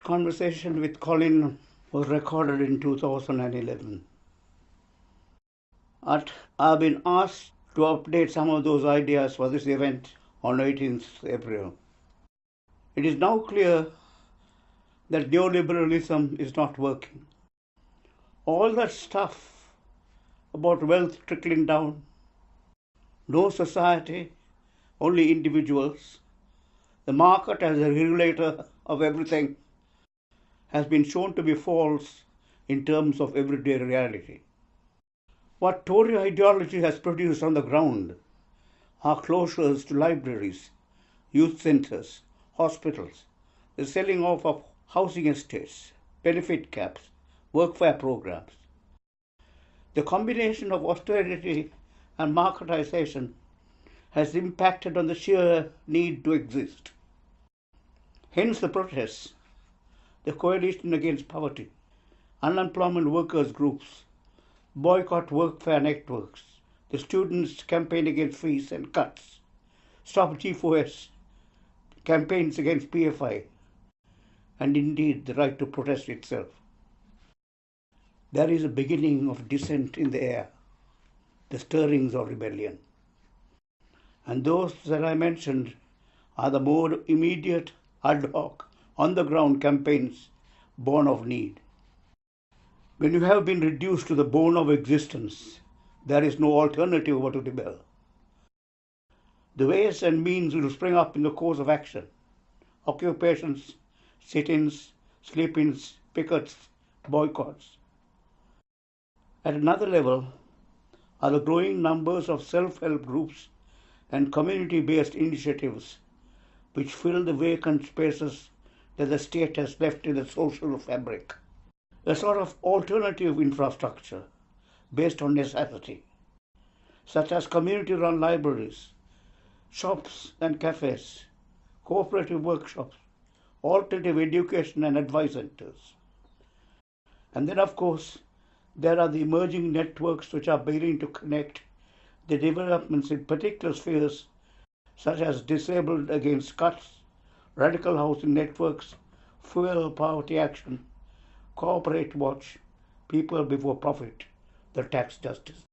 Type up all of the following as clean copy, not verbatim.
Conversation with Colin was recorded in 2011. I've been asked to update some of those ideas for this event on 18th April. It is now clear that neoliberalism is not working. All that stuff about wealth trickling down, no society, only individuals, the market as a regulator of everything, has been shown to be false in terms of everyday reality. What Tory ideology has produced on the ground are closures to libraries, youth centres, hospitals, the selling off of housing estates, benefit caps, workfare programs. The combination of austerity and marketization has impacted on the sheer need to exist. Hence the protests, the coalition against poverty, unemployment workers groups, boycott workfare networks, the students' campaign against fees and cuts, stop G4S, campaigns against PFI, and indeed the right to protest itself. There is a beginning of dissent in the air, the stirrings of rebellion. And those that I mentioned are the more immediate, ad hoc, on-the-ground campaigns born of need. When you have been reduced to the bone of existence, there is no alternative but to rebel. The ways and means will spring up in the course of action. Occupations, sit-ins, sleep-ins, pickets, boycotts. At another level are the growing numbers of self-help groups and community-based initiatives which fill the vacant spaces that the state has left in the social fabric. A sort of alternative infrastructure based on necessity, such as community-run libraries, shops and cafes, cooperative workshops, alternative education and advice centers. And then, of course, there are the emerging networks which are beginning to connect the developments in particular spheres, such as disabled against cuts, radical housing networks, fuel poverty action, corporate watch, people before profit, the tax justice.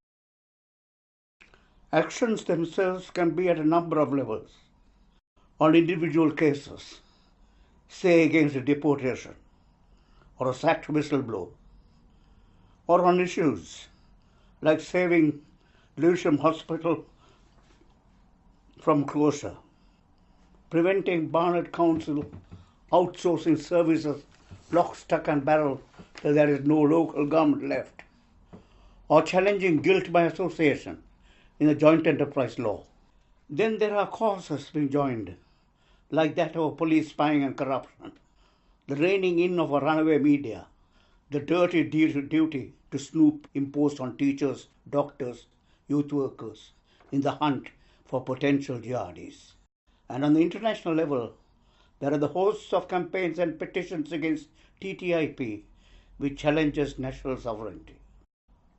Actions themselves can be at a number of levels. On individual cases, say against a deportation or a sacked whistleblower, or on issues like saving Lewisham Hospital from closure, preventing Barnet Council outsourcing services lock, stock and barrel till there is no local government left, or challenging guilt by association in the joint enterprise law. Then there are causes being joined, like that of police spying and corruption, the reining in of a runaway media, the dirty duty to snoop imposed on teachers, doctors, youth workers in the hunt for potential jihadis. And on the international level, there are the hosts of campaigns and petitions against TTIP, which challenges national sovereignty.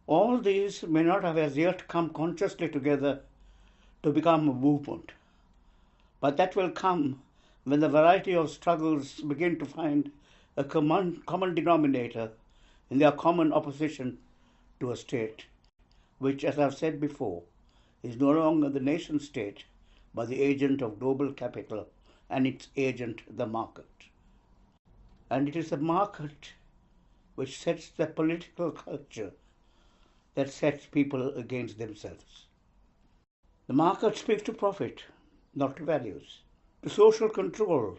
All these may not have as yet come consciously together to become a movement, but that will come when the variety of struggles begin to find a common denominator in their common opposition to a state, which, as I've said before, is no longer the nation state, but the agent of global capital and its agent, the market. And it is the market which sets the political culture that sets people against themselves. The market speaks to profit, not to values, to social control,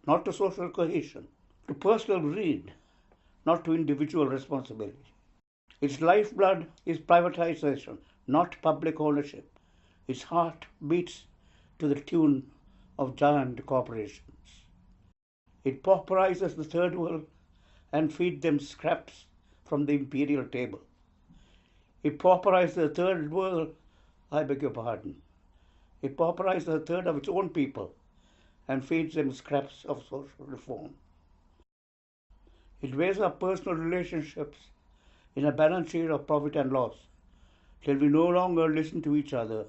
not to social cohesion, to personal greed, not to individual responsibility. Its lifeblood is privatization, not public ownership. Its heart beats to the tune of giant corporations. It pauperizes the third world and feeds them scraps from the imperial table. It pauperizes the third world, It pauperizes a third of its own people and feeds them scraps of social reform. It weighs up personal relationships in a balance sheet of profit and loss till we no longer listen to each other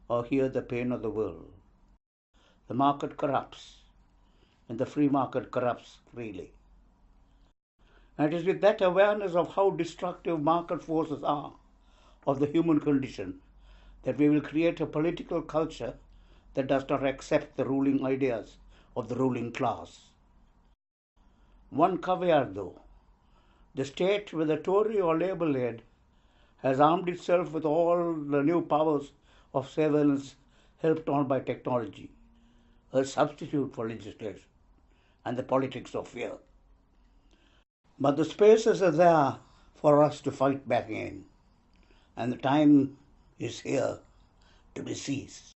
or hear the pain of the world. The market corrupts, and the free market corrupts freely. And it is with that awareness of how destructive market forces are of the human condition that we will create a political culture that does not accept the ruling ideas of the ruling class. One caveat though, the state, whether Tory or Labour led, has armed itself with all the new powers of surveillance helped on by technology, a substitute for legislation and the politics of fear. But the spaces are there for us to fight back in, and the time is here to be seized.